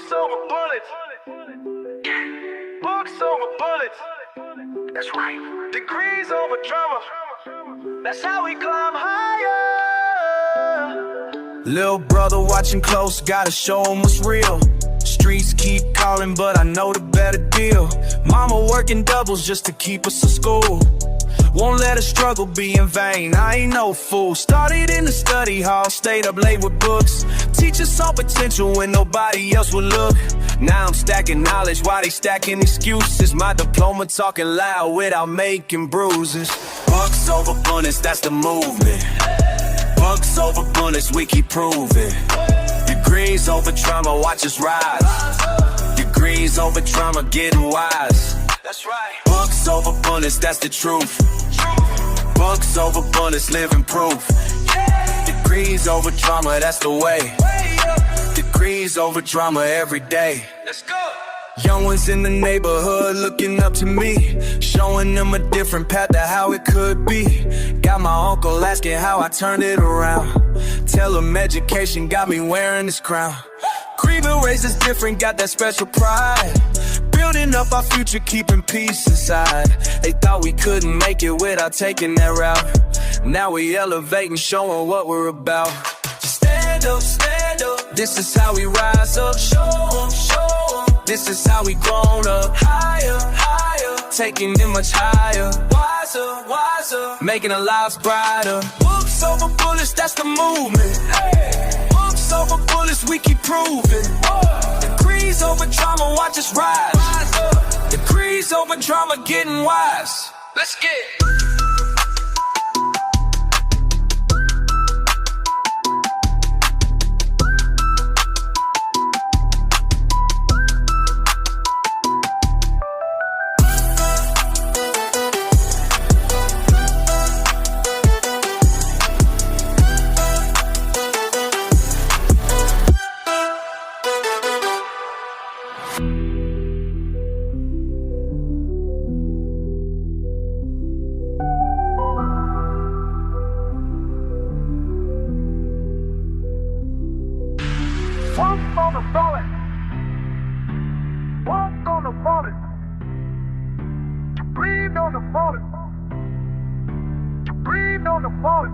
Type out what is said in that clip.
Books over bullets. Books over bullets. That's right. Degrees over drama. That's how we climb higher. Little brother watching close, gotta show him what's real. Streets keep calling, but I know the better deal. Mama working doubles just to keep us in school. Won't let a struggle be in vain, I ain't no fool. Started in the study hall, stayed up late with books. Teachers saw potential when nobody else would look. Now I'm stacking knowledge while they stacking excuses. My diploma talking loud without making bruises. Books over bullets, that's the movement. Books over bullets, we keep proving. Degrees over trauma, watch us rise. Degrees over trauma, getting wise. That's right. Books over bullets, that's the truth. Books over bullets, living proof. Degrees over trauma, that's the way. Degrees over drama every day. Let's go. Young ones in the neighborhood looking up to me, showing them a different path to how it could be. Got my uncle asking how I turned it around. Tell him education got me wearing this crown. Creed and race is different, got that special pride. Building up our future, keeping peace inside. They thought we couldn't make it without taking that route. Now we elevating, showing what we're about. Stand up, stand up. This is how we rise up. Show 'em, show 'em. This is how we grown up. Higher, higher. Taking it much higher. Wiser, wiser. Making our lives brighter. Books over bullets, that's the movement. Hey. Books over bullets, we keep proving. Degrees over drama, watch us rise. Degrees over drama, getting wise. Let's get it. Walk on the bullet. Walk on the bullet. Breathe on the bullet. Breathe on the bullet.